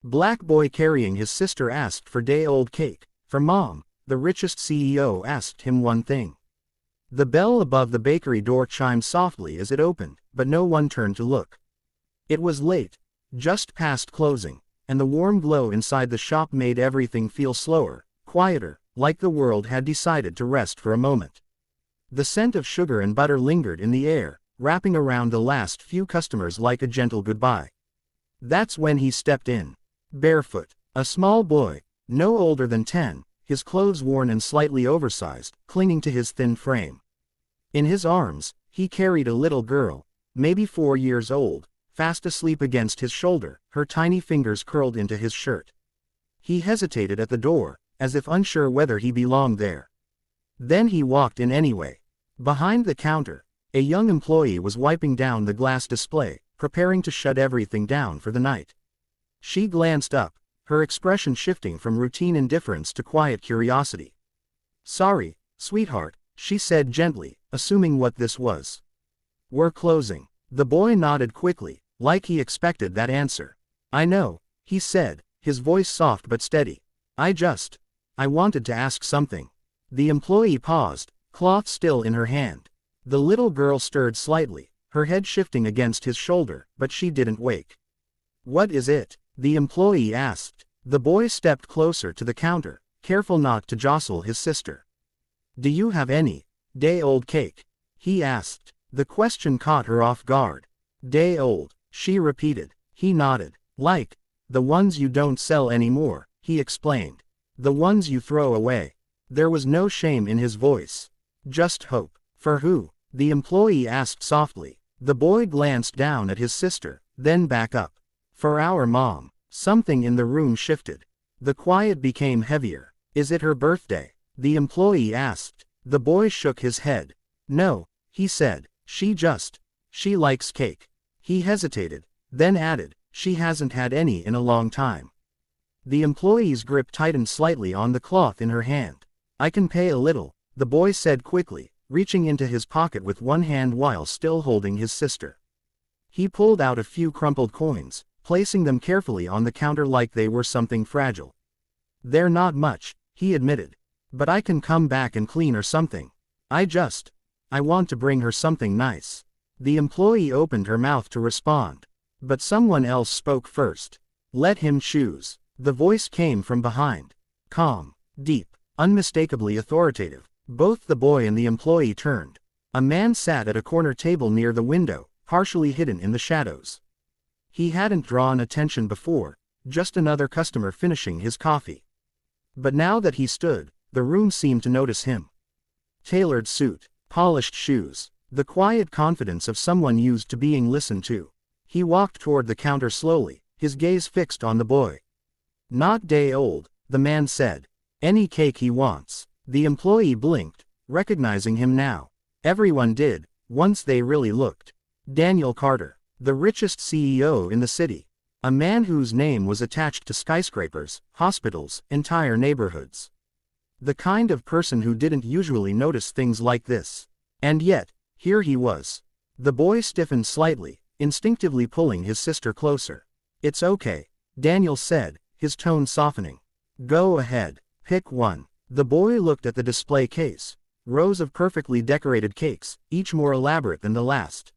Black boy carrying his sister asked for day-old cake. For mom, the richest CEO asked him one thing. The bell above the bakery door chimed softly as it opened, but no one turned to look. It was late, just past closing, and the warm glow inside the shop made everything feel slower, quieter, like the world had decided to rest for a moment. The scent of sugar and butter lingered in the air, wrapping around the last few customers like a gentle goodbye. That's when he stepped in. Barefoot, a small boy, no older than 10, his clothes worn and slightly oversized, clinging to his thin frame. In his arms, he carried a little girl, maybe 4 years old, fast asleep against his shoulder, her tiny fingers curled into his shirt. He hesitated at the door, as if unsure whether he belonged there. Then he walked in anyway. Behind the counter, a young employee was wiping down the glass display, preparing to shut everything down for the night. She glanced up, her expression shifting from routine indifference to quiet curiosity. "Sorry, sweetheart," she said gently, assuming what this was. "We're closing." The boy nodded quickly, like he expected that answer. "I know," he said, his voice soft but steady. I wanted to ask something." The employee paused, cloth still in her hand. The little girl stirred slightly, her head shifting against his shoulder, but she didn't wake. "What is it?" the employee asked. The boy stepped closer to the counter, careful not to jostle his sister. "Do you have any day-old cake?" he asked. The question caught her off guard. "Day-old," she repeated. He nodded. "Like the ones you don't sell anymore," he explained. "The ones you throw away." There was no shame in his voice. Just hope. "For who?" the employee asked softly. The boy glanced down at his sister, then back up. "For our mom." Something in the room shifted. The quiet became heavier. "Is it her birthday?" the employee asked. The boy shook his head. "No," he said. She likes cake." He hesitated, then added, "She hasn't had any in a long time." The employee's grip tightened slightly on the cloth in her hand. "I can pay a little," the boy said quickly, reaching into his pocket with one hand while still holding his sister. He pulled out a few crumpled coins, placing them carefully on the counter like they were something fragile. "They're not much," he admitted. "But I can come back and clean or something. I want to bring her something nice." The employee opened her mouth to respond. But someone else spoke first. "Let him choose." The voice came from behind. Calm, deep, unmistakably authoritative. Both the boy and the employee turned. A man sat at a corner table near the window, partially hidden in the shadows. He hadn't drawn attention before, just another customer finishing his coffee. But now that he stood, the room seemed to notice him. Tailored suit, polished shoes, the quiet confidence of someone used to being listened to. He walked toward the counter slowly, his gaze fixed on the boy. "Not day-old," the man said. "Any cake he wants." The employee blinked, recognizing him now. Everyone did, once they really looked. Daniel Carter, the richest CEO in the city. A man whose name was attached to skyscrapers, hospitals, entire neighborhoods. The kind of person who didn't usually notice things like this. And yet, here he was. The boy stiffened slightly, instinctively pulling his sister closer. "It's okay," Daniel said, his tone softening. "Go ahead, pick one." The boy looked at the display case. Rows of perfectly decorated cakes, each more elaborate than the last.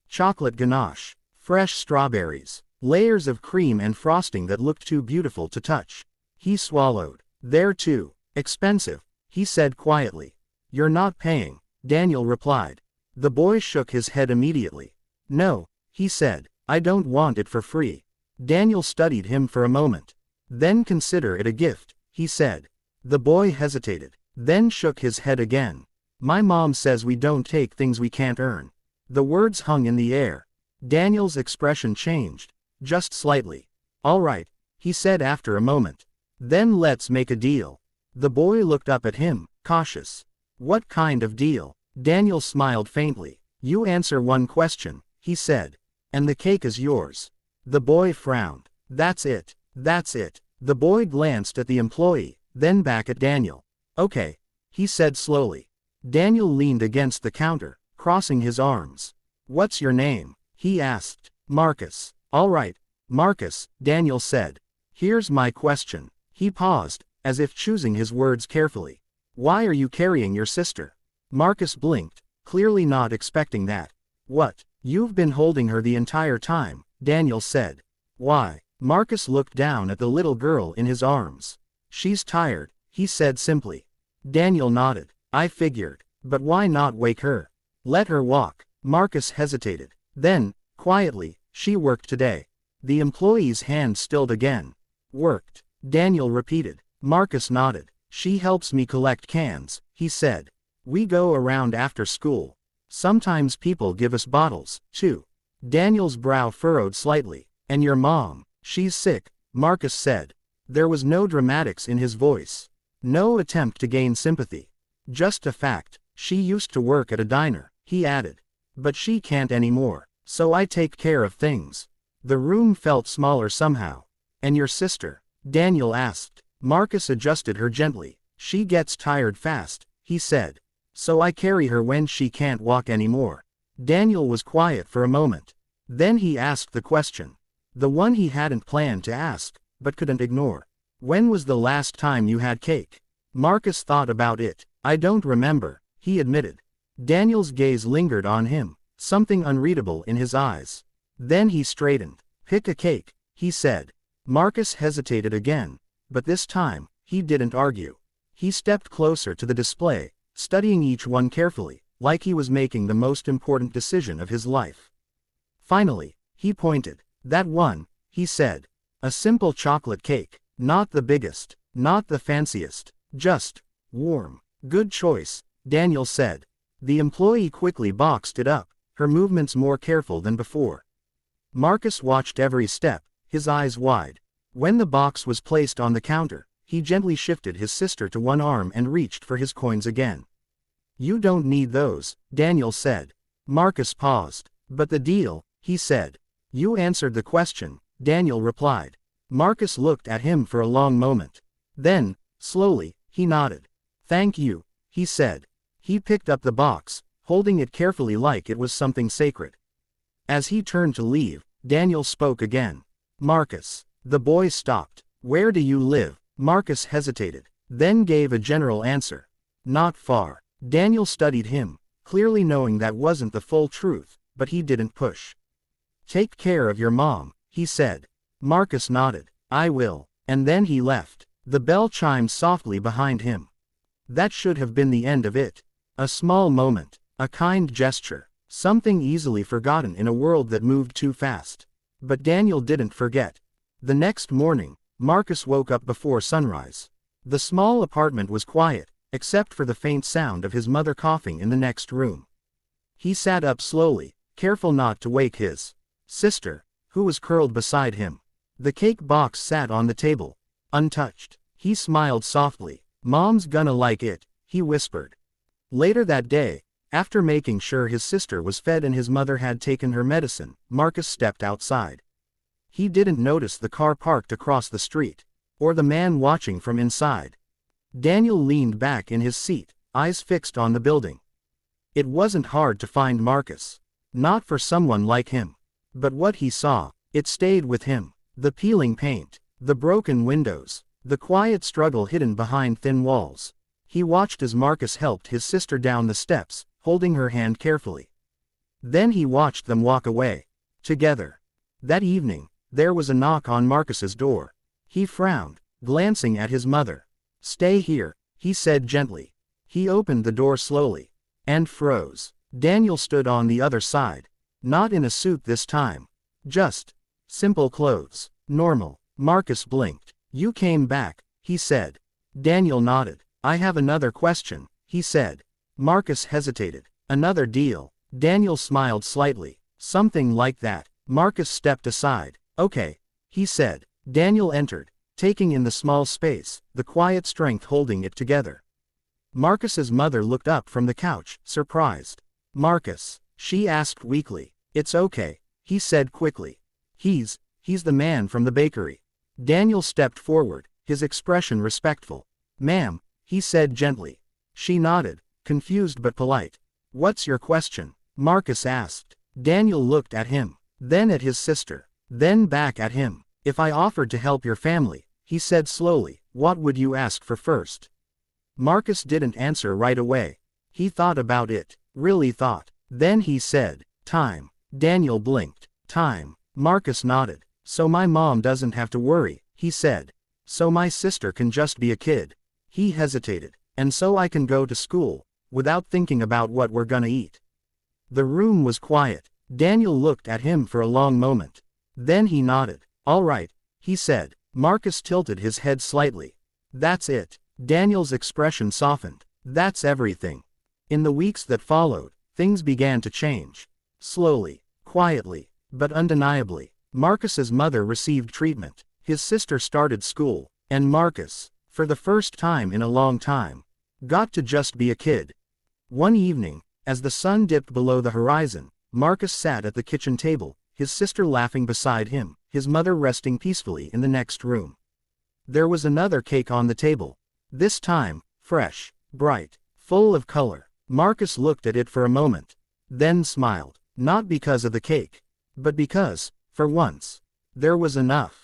Chocolate ganache, fresh strawberries, layers of cream and frosting that looked too beautiful to touch. He swallowed. "They're too expensive," he said quietly. "You're not paying," Daniel replied. The boy shook his head immediately. "No," he said, "I don't want it for free." Daniel studied him for a moment. "Then consider it a gift," he said. The boy hesitated, then shook his head again. "My mom says we don't take things we can't earn." The words hung in the air. Daniel's expression changed, just slightly. "All right," he said after a moment. "Then let's make a deal." The boy looked up at him, cautious. "What kind of deal?" Daniel smiled faintly. "You answer one question," he said. "And the cake is yours." The boy frowned. That's it. The boy glanced at the employee, then back at Daniel. "Okay," he said slowly. Daniel leaned against the counter, crossing his arms. "What's your name?" he asked. "Marcus." "All right, Marcus," Daniel said. Here's my question. He paused, as if choosing his words carefully. Why are you carrying your sister? Marcus blinked, clearly not expecting that. What? You've been holding her the entire time, Daniel said. Why? Marcus looked down at the little girl in his arms. She's tired, he said simply. Daniel nodded. I figured. But why not wake her? Let her walk. Marcus hesitated. Then, quietly, she worked today. The employee's hand stilled again. Worked. Daniel repeated. Marcus nodded. She helps me collect cans, he said. We go around after school. Sometimes people give us bottles, too. Daniel's brow furrowed slightly. And your mom? She's sick, Marcus said. There was no dramatics in his voice. No attempt to gain sympathy. Just a fact. She used to work at a diner, he added. But she can't anymore, so I take care of things. The room felt smaller somehow. And your sister? Daniel asked. Marcus adjusted her gently. She gets tired fast, he said. So I carry her when she can't walk anymore. Daniel was quiet for a moment. Then he asked the question. The one he hadn't planned to ask, but couldn't ignore. When was the last time you had cake? Marcus thought about it. I don't remember, he admitted. Daniel's gaze lingered on him, something unreadable in his eyes. Then he straightened. Pick a cake, he said. Marcus hesitated again, but this time, he didn't argue. He stepped closer to the display, studying each one carefully, like he was making the most important decision of his life. Finally, he pointed. That one, he said. A simple chocolate cake, not the biggest, not the fanciest, just warm. Good choice, Daniel said. The employee quickly boxed it up, her movements more careful than before. Marcus watched every step, his eyes wide. When the box was placed on the counter, he gently shifted his sister to one arm and reached for his coins again. You don't need those, Daniel said. Marcus paused. But the deal, he said. You answered the question, Daniel replied. Marcus looked at him for a long moment. Then, slowly, he nodded. Thank you, he said. He picked up the box, holding it carefully like it was something sacred. As he turned to leave, Daniel spoke again. Marcus. The boy stopped. Where do you live? Marcus hesitated, then gave a general answer. Not far. Daniel studied him, clearly knowing that wasn't the full truth, but he didn't push. Take care of your mom, he said. Marcus nodded. I will. And then he left. The bell chimed softly behind him. That should have been the end of it. A small moment, a kind gesture, something easily forgotten in a world that moved too fast. But Daniel didn't forget. The next morning, Marcus woke up before sunrise. The small apartment was quiet, except for the faint sound of his mother coughing in the next room. He sat up slowly, careful not to wake his sister, who was curled beside him. The cake box sat on the table, untouched. He smiled softly. Mom's gonna like it, he whispered. Later that day, after making sure his sister was fed and his mother had taken her medicine, Marcus stepped outside. He didn't notice the car parked across the street, or the man watching from inside. Daniel leaned back in his seat, eyes fixed on the building. It wasn't hard to find Marcus. Not for someone like him. But what he saw, it stayed with him. The peeling paint, the broken windows, the quiet struggle hidden behind thin walls. He watched as Marcus helped his sister down the steps, holding her hand carefully. Then he watched them walk away. Together. That evening, there was a knock on Marcus's door. He frowned, glancing at his mother. Stay here, he said gently. He opened the door slowly. And froze. Daniel stood on the other side. Not in a suit this time. Just simple clothes. Normal. Marcus blinked. You came back, he said. Daniel nodded. I have another question, he said. Marcus hesitated. Another deal. Daniel smiled slightly. Something like that. Marcus stepped aside. Okay, he said. Daniel entered, taking in the small space, the quiet strength holding it together. Marcus's mother looked up from the couch, surprised. Marcus, she asked weakly. It's okay, he said quickly. He's the man from the bakery. Daniel stepped forward, his expression respectful. Ma'am, he said gently. She nodded, confused but polite. What's your question? Marcus asked. Daniel looked at him, then at his sister, then back at him. If I offered to help your family, he said slowly, what would you ask for first? Marcus didn't answer right away. He thought about it, really thought. Then he said, time. Daniel blinked. Time. Marcus nodded. So my mom doesn't have to worry, he said. So my sister can just be a kid. He hesitated. And so I can go to school, without thinking about what we're gonna eat. The room was quiet. Daniel looked at him for a long moment. Then he nodded. All right, he said. Marcus tilted his head slightly. That's it. Daniel's expression softened. That's everything. In the weeks that followed, things began to change. Slowly, quietly, but undeniably. Marcus's mother received treatment. His sister started school. And Marcus, for the first time in a long time, got to just be a kid. One evening, as the sun dipped below the horizon, Marcus sat at the kitchen table, his sister laughing beside him, his mother resting peacefully in the next room. There was another cake on the table. This time, fresh, bright, full of color. Marcus looked at it for a moment, then smiled, not because of the cake, but because, for once, there was enough.